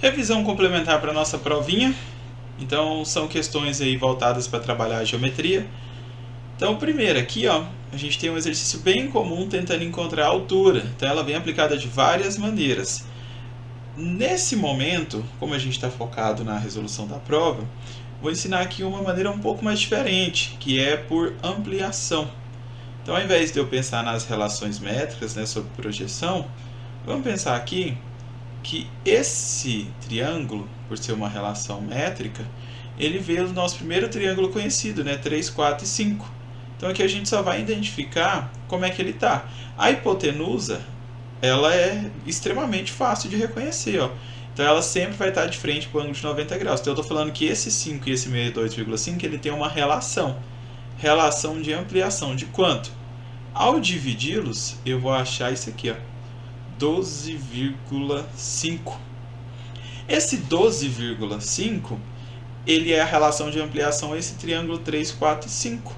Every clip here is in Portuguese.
Revisão complementar para a nossa provinha. Então, são questões aí voltadas para trabalhar a geometria. Então, primeiro aqui, ó, a gente tem um exercício bem comum tentando encontrar a altura. Então, ela vem aplicada de várias maneiras. Nesse momento, como a gente está focado na resolução da prova, vou ensinar aqui uma maneira um pouco mais diferente, que é por ampliação. Então, ao invés de eu pensar nas relações métricas, né, sobre projeção, vamos pensar aqui que esse triângulo, por ser uma relação métrica, ele veio do nosso primeiro triângulo conhecido, né? 3, 4 e 5. Então aqui a gente só vai identificar como é que ele está. A hipotenusa, ela é extremamente fácil de reconhecer, ó. Então ela sempre vai estar de frente para o ângulo de 90 graus. Então eu estou falando que esse 5 e esse 62,5 ele tem uma relação. Relação de ampliação de quanto? Ao dividi-los, eu vou achar isso aqui, ó. 12,5. Esse 12,5 ele é a relação de ampliação a esse triângulo 3, 4 e 5.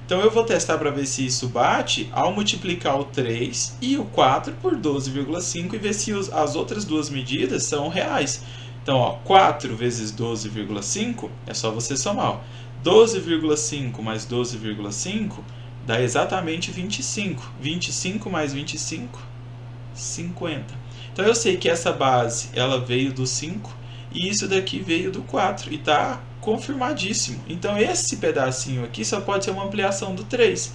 Então eu vou testar para ver se isso bate ao multiplicar o 3 e o 4 por 12,5 e ver se as outras duas medidas são reais. Então, ó, 4 vezes 12,5 é só você somar. 12,5 mais 12,5 dá exatamente 25. 25 mais 25, 50. Então eu sei que essa base ela veio do 5 e isso daqui veio do 4 e está confirmadíssimo. Então esse pedacinho aqui só pode ser uma ampliação do 3,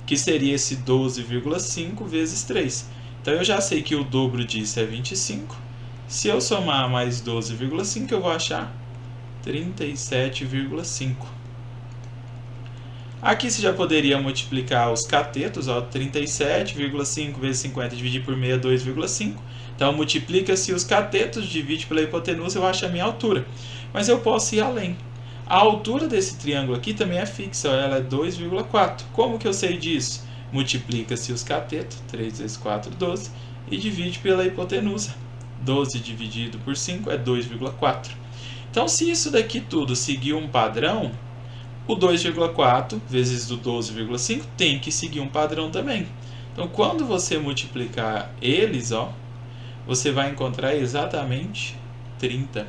que seria esse 12,5 vezes 3. Então eu já sei que o dobro disso é 25. Se eu somar mais 12,5 eu vou achar 37,5. Aqui você já poderia multiplicar os catetos, ó, 37,5 vezes 50 dividir por meio é 2,5. Então multiplica-se os catetos, divide pela hipotenusa, eu acho a minha altura. Mas eu posso ir além. A altura desse triângulo aqui também é fixa, ó, ela é 2,4. Como que eu sei disso? Multiplica-se os catetos, 3 vezes 4, 12, e divide pela hipotenusa. 12 dividido por 5 é 2,4. Então se isso daqui tudo seguir um padrão, o 2,4 vezes do 12,5 tem que seguir um padrão também. Então, quando você multiplicar eles, ó, você vai encontrar exatamente 30.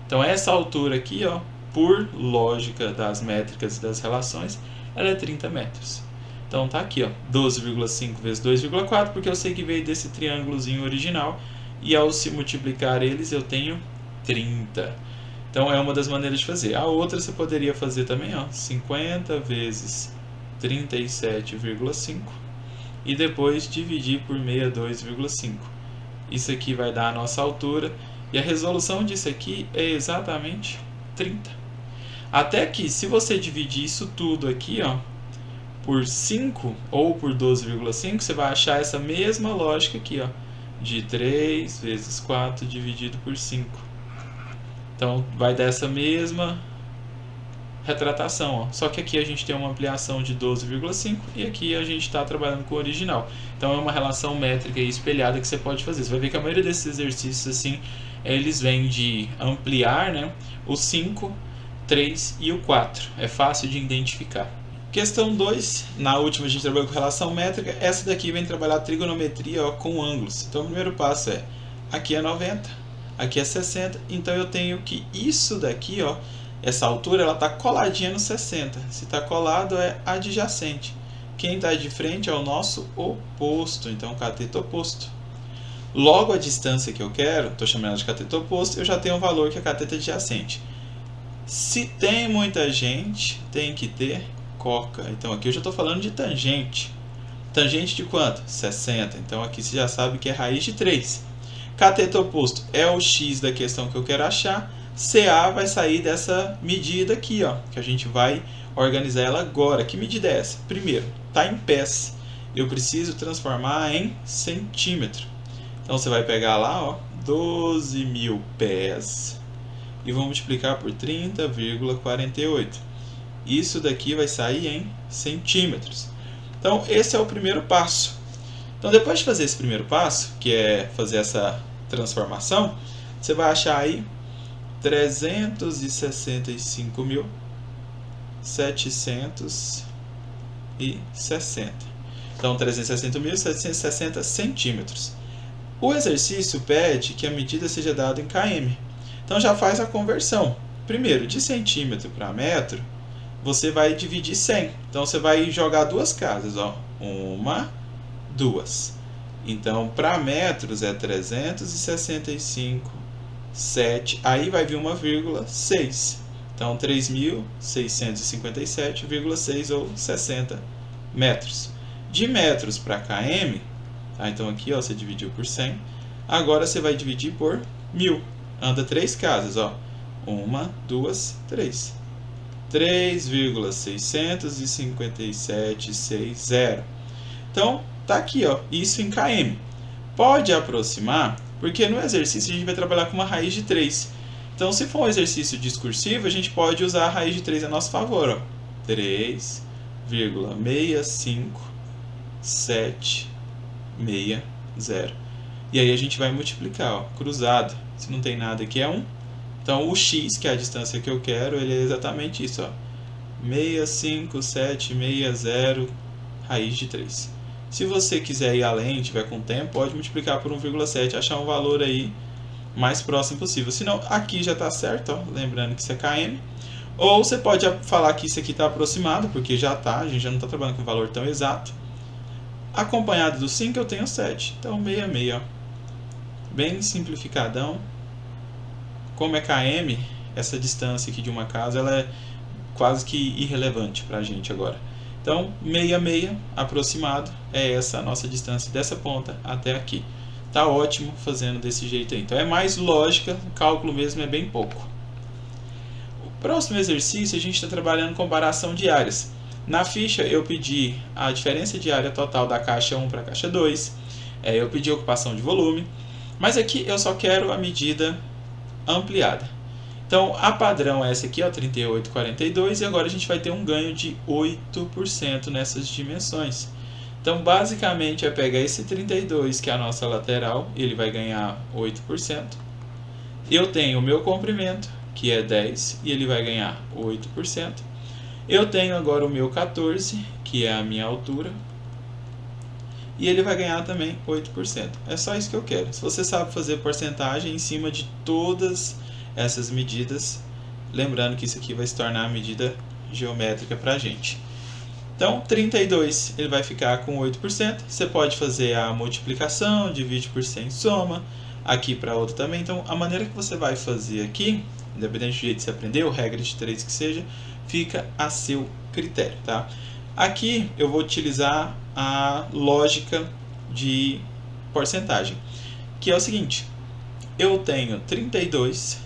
Então, essa altura aqui, ó, por lógica das métricas e das relações, ela é 30 metros. Então, tá aqui, ó, 12,5 vezes 2,4, porque eu sei que veio desse triângulozinho original, e ao se multiplicar eles, eu tenho 30. Então é uma das maneiras de fazer. A outra você poderia fazer também, ó, 50 vezes 37,5 e depois dividir por 62,5. Isso aqui vai dar a nossa altura e a resolução disso aqui é exatamente 30. Até que se você dividir isso tudo aqui, ó, por 5 ou por 12,5, você vai achar essa mesma lógica aqui, ó, de 3 vezes 4 dividido por 5. Então, vai dar essa mesma retratação, ó. Só que aqui a gente tem uma ampliação de 12,5 e aqui a gente está trabalhando com o original. Então, é uma relação métrica e espelhada que você pode fazer. Você vai ver que a maioria desses exercícios, assim, eles vêm de ampliar, né, o 5, 3 e o 4. É fácil de identificar. Questão 2, na última a gente trabalhou com relação métrica, essa daqui vem trabalhar trigonometria, ó, com ângulos. Então, o primeiro passo é, aqui é 90. Aqui é 60, então eu tenho que isso daqui, ó, essa altura, ela está coladinha no 60. Se está colado, é adjacente. Quem está de frente é o nosso oposto, então cateto oposto. Logo a distância que eu quero, estou chamando ela de cateto oposto, eu já tenho um valor que é cateto adjacente. Se tem muita gente, tem que ter coca. Então aqui eu já estou falando de tangente. Tangente de quanto? 60. Então aqui você já sabe que é raiz de 3. Cateto oposto é o x da questão que eu quero achar. CA vai sair dessa medida aqui, ó, que a gente vai organizar ela agora. Que medida é essa? Primeiro, está em pés. Eu preciso transformar em centímetro. Então você vai pegar lá, ó, 12.000 pés e vou multiplicar por 30,48. Isso daqui vai sair em centímetros. Então esse é o primeiro passo. Então, depois de fazer esse primeiro passo, que é fazer essa transformação, você vai achar aí 365.760. Então, 360.760 centímetros. O exercício pede que a medida seja dada em km. Então já faz a conversão. Primeiro, de centímetro para metro, você vai dividir 100. Então você vai jogar duas casas, ó. 1, 2. Então para metros é 365,7. Aí vai vir uma vírgula 6. Então 3.657,6 ou 60 metros. De metros para km, tá? Então aqui ó, você dividiu por 100. Agora você vai dividir por 1000. Anda 3 casas, ó. 1, 2, 3. 3,657,60. Então, tá aqui, ó. Isso em km. Pode aproximar, porque no exercício a gente vai trabalhar com uma raiz de 3. Então, se for um exercício discursivo, a gente pode usar a raiz de 3 a nosso favor, ó. 3,65760. E aí a gente vai multiplicar, ó, cruzado. Se não tem nada aqui é 1. Então o x, que é a distância que eu quero, ele é exatamente isso, ó. 65760 raiz de 3. Se você quiser ir além, tiver com tempo, pode multiplicar por 1,7, achar um valor aí mais próximo possível. Se não, aqui já está certo, ó, lembrando que isso é km. Ou você pode falar que isso aqui está aproximado, porque já está, a gente já não está trabalhando com um valor tão exato. Acompanhado do 5 eu tenho 7, então 66, ó. Bem simplificadão. Como é km, essa distância aqui de uma casa ela é quase que irrelevante para a gente agora. Então, 66 aproximado é essa a nossa distância dessa ponta até aqui. Tá ótimo fazendo desse jeito aí. Então é mais lógica, o cálculo mesmo é bem pouco. O próximo exercício a gente está trabalhando comparação de áreas. Na ficha eu pedi a diferença de área total da caixa 1 para a caixa 2. Eu pedi a ocupação de volume. Mas aqui eu só quero a medida ampliada. Então, a padrão é essa aqui, ó, 38,42, e agora a gente vai ter um ganho de 8% nessas dimensões. Então, basicamente, é pegar esse 32, que é a nossa lateral, ele vai ganhar 8%. Eu tenho o meu comprimento, que é 10, e ele vai ganhar 8%. Eu tenho agora o meu 14, que é a minha altura, e ele vai ganhar também 8%. É só isso que eu quero. Se você sabe fazer porcentagem em cima de todas essas medidas, lembrando que isso aqui vai se tornar a medida geométrica para a gente. Então, 32 ele vai ficar com 8%. Você pode fazer a multiplicação, divide por 100, soma. Aqui para outra também. Então, a maneira que você vai fazer aqui, independente do jeito que você aprendeu, regra de 3 que seja, fica a seu critério, tá? Aqui eu vou utilizar a lógica de porcentagem, que é o seguinte: eu tenho 32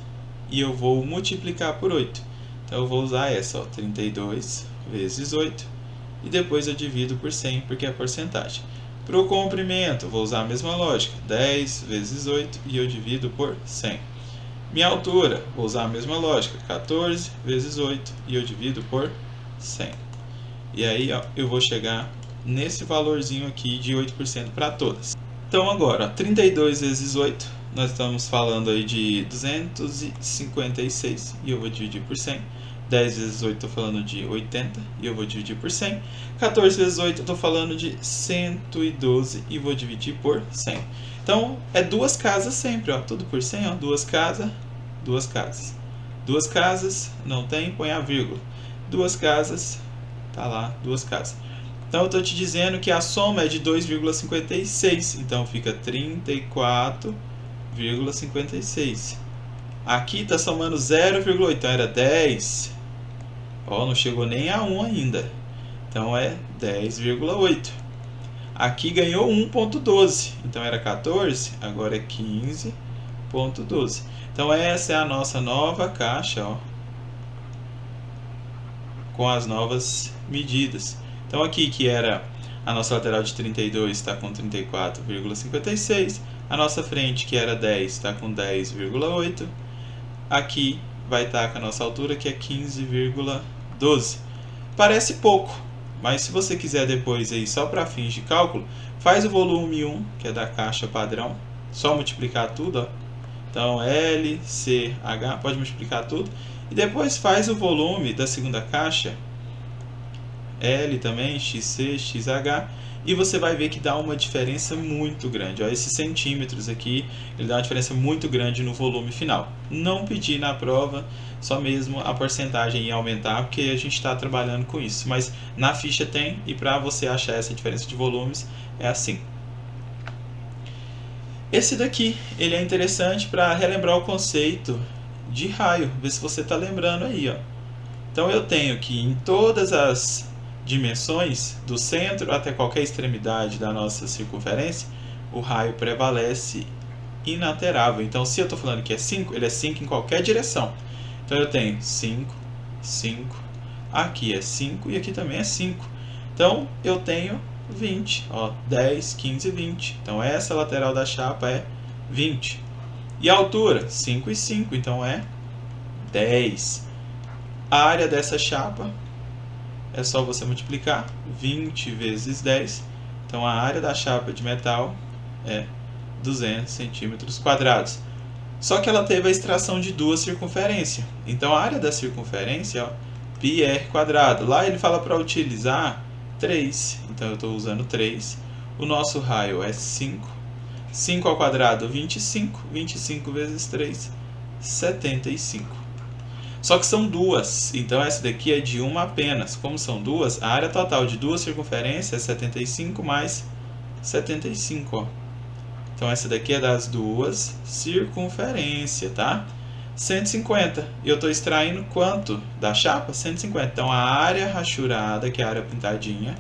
e eu vou multiplicar por 8. Então eu vou usar essa, ó, 32 vezes 8, e depois eu divido por 100, porque é porcentagem. Para o comprimento, eu vou usar a mesma lógica, 10 vezes 8, e eu divido por 100. Minha altura, vou usar a mesma lógica, 14 vezes 8, e eu divido por 100. E aí, ó, eu vou chegar nesse valorzinho aqui de 8% para todas. Então agora, ó, 32 vezes 8, nós estamos falando aí de 256, e eu vou dividir por 100. 10 vezes 8 estou falando de 80, e eu vou dividir por 100. 14 vezes 8 eu estou falando de 112, e vou dividir por 100. Então, é duas casas sempre, ó, tudo por 100, ó, duas casas, duas casas. Duas casas, não tem, põe a vírgula. Duas casas, tá lá, duas casas. Então eu estou te dizendo que a soma é de 2,56, então fica 34,56. Aqui está somando 0,8, então era 10. Ó, não chegou nem a 1 ainda, então é 10,8. Aqui ganhou 1,12, então era 14, agora é 15,12. Então essa é a nossa nova caixa, ó, com as novas medidas. Então aqui que era a nossa lateral de 32 está com 34,56. A nossa frente que era 10 está com 10,8. Aqui vai estar com a nossa altura que é 15,12. Parece pouco, mas se você quiser depois aí só para fins de cálculo, faz o volume 1, que é da caixa padrão, só multiplicar tudo, ó. Então L, C, H, pode multiplicar tudo. E depois faz o volume da segunda caixa L também, XC, XH, e você vai ver que dá uma diferença muito grande. Ó, esses centímetros aqui, ele dá uma diferença muito grande no volume final. Não pedi na prova, só mesmo a porcentagem ia aumentar, porque a gente está trabalhando com isso. Mas na ficha tem, e para você achar essa diferença de volumes, é assim. Esse daqui, ele é interessante para relembrar o conceito de raio, ver se você está lembrando aí, ó. Então eu tenho que em todas as dimensões, do centro até qualquer extremidade da nossa circunferência, o raio prevalece inalterável. Então se eu estou falando que é 5, ele é 5 em qualquer direção. Então eu tenho 5, 5, aqui é 5 e aqui também é 5. Então eu tenho 20, ó, 10, 15, 20. Então essa lateral da chapa é 20. E a altura? 5 e 5, então é 10. A área dessa chapa é só você multiplicar 20 vezes 10. Então a área da chapa de metal é 200 centímetros quadrados. Só que ela teve a extração de duas circunferências. Então a área da circunferência, ó, πr quadrado. Lá ele fala para utilizar 3. Então eu estou usando 3. O nosso raio é 5. 5 ao quadrado, 25. 25 vezes 3, 75. Só que são duas, então essa daqui é de uma apenas. Como são duas, a área total de duas circunferências é 75 mais 75, ó. Então essa daqui é das duas circunferências, tá? 150. E eu estou extraindo quanto da chapa? 150. Então a área rachurada, que é a área pintadinha,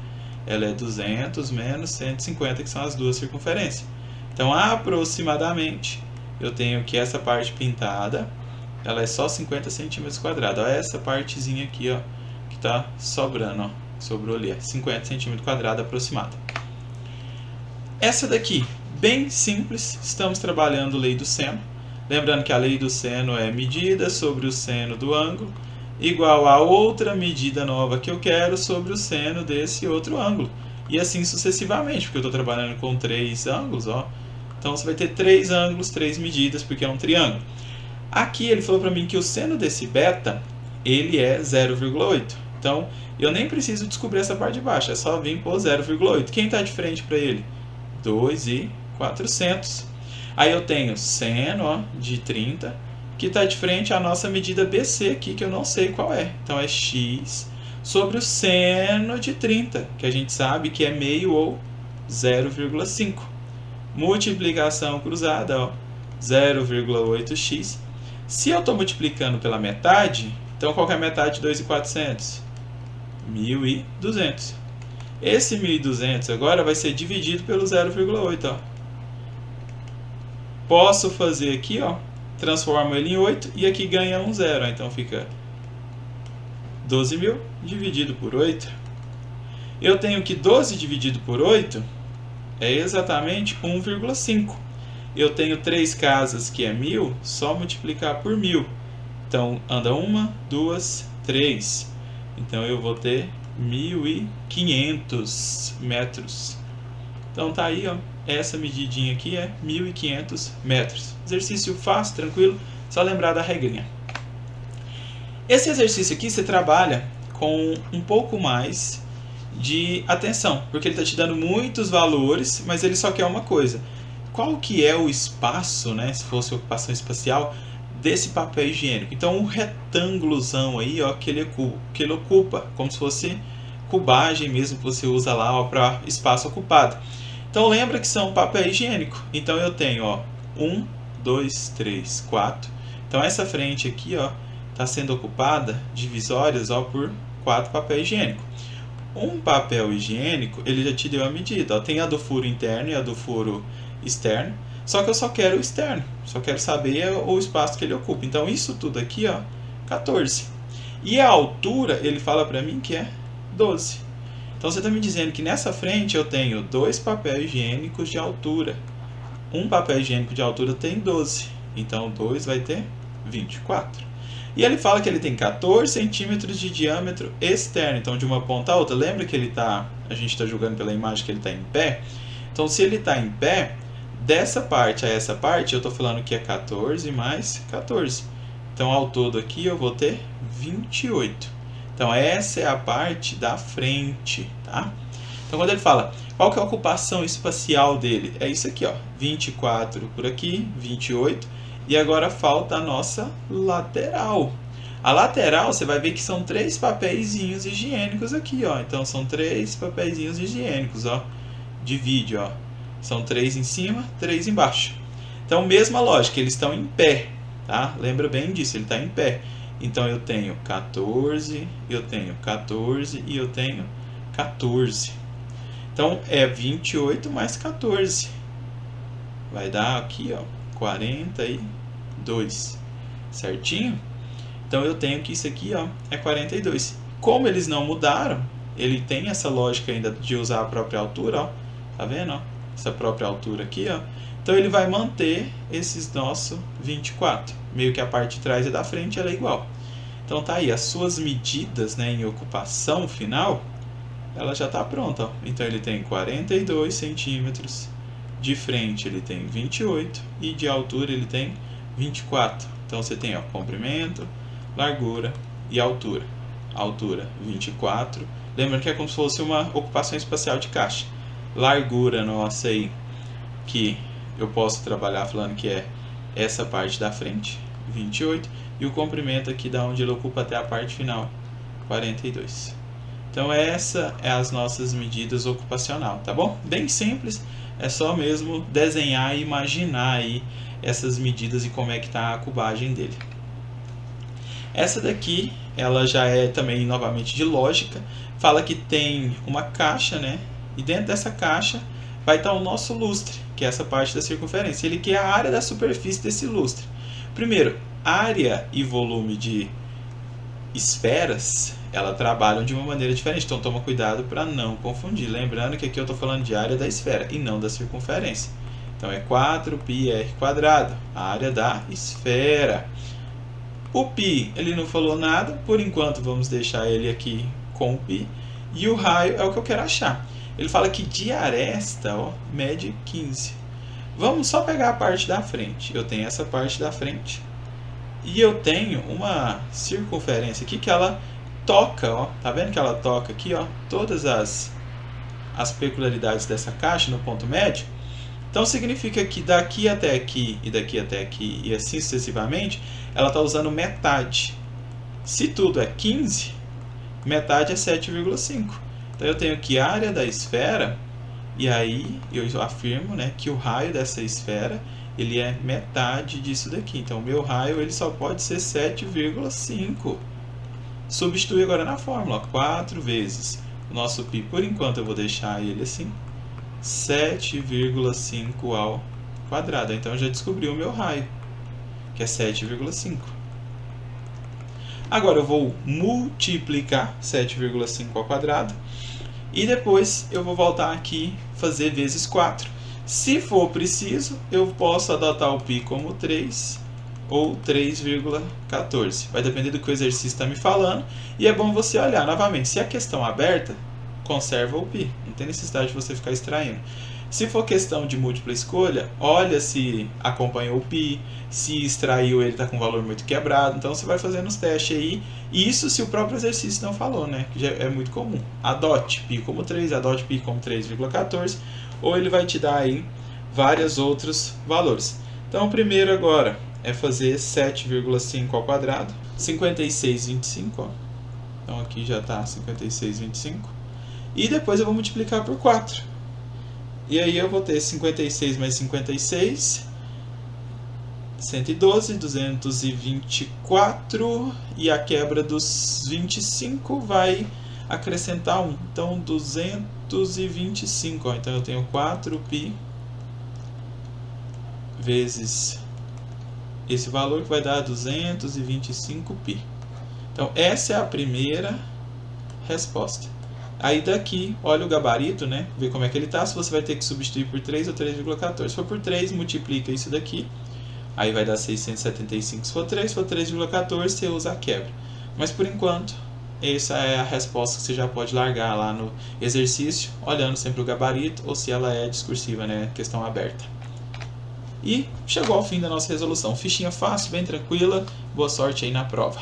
ela é 200 menos 150, que são as duas circunferências. Então aproximadamente eu tenho que essa parte pintada, ela é só 50 centímetros quadrados. Olha essa partezinha aqui, ó, que está sobrando, ó, sobrou ali, 50 centímetros quadrados aproximado. Essa daqui, bem simples, estamos trabalhando lei do seno. Lembrando que a lei do seno é medida sobre o seno do ângulo igual a outra medida nova que eu quero sobre o seno desse outro ângulo. E assim sucessivamente, porque eu estou trabalhando com 3 ângulos, ó. Então você vai ter 3 ângulos, 3 medidas, porque é um triângulo. Aqui ele falou para mim que o seno desse beta, ele é 0,8. Então, eu nem preciso descobrir essa parte de baixo, é só vir por 0,8. Quem está de frente para ele? 2.400. Aí eu tenho seno, ó, de 30, que está de frente à nossa medida BC aqui, que eu não sei qual é. Então, é x sobre o seno de 30, que a gente sabe que é meio ou 0,5. Multiplicação cruzada, ó, 0,8x. Se eu estou multiplicando pela metade, então qual que é a metade de 2.400? 1.200. Esse 1.200 agora vai ser dividido pelo 0,8. Ó. Posso fazer aqui, ó, transformo ele em 8 e aqui ganha um zero. Ó, então fica 12.000 dividido por 8. Eu tenho que 12 dividido por 8 é exatamente 1,5. Eu tenho 3 casas que é 1.000, só multiplicar por 1.000. Então, anda 1, 2, 3. Então, eu vou ter 1.500 metros. Então, tá aí, ó. Essa medidinha aqui é 1.500 metros. Exercício fácil, tranquilo, só lembrar da regrinha. Esse exercício aqui você trabalha com um pouco mais de atenção, porque ele está te dando muitos valores, mas ele só quer uma coisa. Qual que é o espaço, né, se fosse ocupação espacial, desse papel higiênico? Então, um retângulozão aí, ó, que ele ocupa, como se fosse cubagem mesmo que você usa lá para espaço ocupado. Então, lembra que são papel higiênico. Então, eu tenho, ó, 1, 2, 3, 4. Então, essa frente aqui, ó, está sendo ocupada, divisórias, ó, por 4 papel higiênico. Um papel higiênico, ele já te deu a medida, ó, tem a do furo interno e a do furo externo, só que eu só quero o externo, só quero saber o espaço que ele ocupa. Então isso tudo aqui, ó, 14. E a altura, ele fala para mim que é 12. Então você está me dizendo que nessa frente eu tenho 2 papéis higiênicos de altura. Um papel higiênico de altura tem 12, então 2 vai ter 24. E ele fala que ele tem 14 centímetros de diâmetro externo, então de uma ponta a outra. Lembra que a gente está julgando pela imagem que ele está em pé? Então se ele está em pé, dessa parte a essa parte, eu estou falando que é 14 mais 14. Então ao todo aqui eu vou ter 28. Então essa é a parte da frente, tá? Então quando ele fala, qual que é a ocupação espacial dele? É isso aqui, ó, 24 por aqui, 28, e agora falta a nossa lateral. A lateral, você vai ver que são 3 papeizinhos higiênicos aqui, ó. Então são 3 papeizinhos higiênicos, ó. Divide, ó. São 3 em cima, 3 embaixo. Então, mesma lógica, eles estão em pé, tá? Lembra bem disso, ele está em pé. Então eu tenho 14, eu tenho 14 e eu tenho 14. Então é 28 mais 14. Vai dar aqui, ó, 42. Certinho? Então eu tenho que isso aqui, ó, é 42. Como eles não mudaram, ele tem essa lógica ainda de usar a própria altura, ó. Tá vendo, ó? Essa própria altura aqui, ó. Então ele vai manter esses nossos 24. Meio que a parte de trás e da frente ela é igual. Então tá aí, as suas medidas, né, em ocupação final, ela já está pronta, ó. Então ele tem 42 centímetros, de frente ele tem 28 e de altura ele tem 24. Então você tem, ó, comprimento, largura e altura. Altura 24. Lembrando que é como se fosse uma ocupação espacial de caixa. Largura nossa aí, que eu posso trabalhar falando que é essa parte da frente, 28, e o comprimento aqui da onde ele ocupa até a parte final, 42. Então essa é as nossas medidas ocupacional, tá bom? Bem simples, é só mesmo desenhar e imaginar aí essas medidas e como é que está a cubagem dele. Essa daqui, ela já é também novamente de lógica, fala que tem uma caixa, né? E dentro dessa caixa vai estar o nosso lustre, que é essa parte da circunferência. Ele quer a área da superfície desse lustre. Primeiro, área e volume de esferas, elas trabalham de uma maneira diferente, então toma cuidado para não confundir. Lembrando que aqui eu estou falando de área da esfera e não da circunferência. Então é 4πr², a área da esfera. O π, ele não falou nada, por enquanto vamos deixar ele aqui com o π. E o raio é o que eu quero achar. Ele fala que de aresta, ó, mede 15. Vamos só pegar a parte da frente. Eu tenho essa parte da frente. E eu tenho uma circunferência aqui que ela toca, ó. Tá vendo que ela toca aqui, ó? Todas as peculiaridades dessa caixa no ponto médio. Então significa que daqui até aqui e daqui até aqui e assim sucessivamente, ela está usando metade. Se tudo é 15, metade é 7,5. Então eu tenho que a área da esfera, e aí eu afirmo, né, que o raio dessa esfera ele é metade disso daqui. Então o meu raio ele só pode ser 7,5. Substitui agora na fórmula, ó, 4 vezes o nosso π, por enquanto eu vou deixar ele assim, 7,5 ao quadrado. Então eu já descobri o meu raio, que é 7,5. Agora eu vou multiplicar 7,5 ao quadrado e depois eu vou voltar aqui fazer vezes 4. Se for preciso, eu posso adotar o π como 3 ou 3,14. Vai depender do que o exercício está me falando. E é bom você olhar novamente. Se a questão é aberta, conserva o π. Não tem necessidade de você ficar extraindo. Se for questão de múltipla escolha, olha se acompanhou o π, se extraiu ele está com um valor muito quebrado. Então você vai fazendo os testes aí. Isso se o próprio exercício não falou, né? Que já é muito comum. Adote π como 3, adote π como 3,14. Ou ele vai te dar aí vários outros valores. Então o primeiro agora é fazer 7,5 ao quadrado. 56,25, ó. Então aqui já está 56,25. E depois eu vou multiplicar por 4. E aí eu vou ter 56 mais 56, 112, 224. E a quebra dos 25 vai acrescentar 1. Então 225. Ó. Então eu tenho 4π vezes esse valor que vai dar 225π. Então essa é a primeira resposta. Aí daqui, olha o gabarito, né? Vê como é que ele está. Se você vai ter que substituir por 3 ou 3,14. Se for por 3, multiplica isso daqui. Aí vai dar 675 se for 3. Se for 3,14, você usa a quebra. Mas por enquanto, essa é a resposta que você já pode largar lá no exercício, olhando sempre o gabarito, ou se ela é discursiva, né? Questão aberta. E chegou ao fim da nossa resolução. Fichinha fácil, bem tranquila. Boa sorte aí na prova.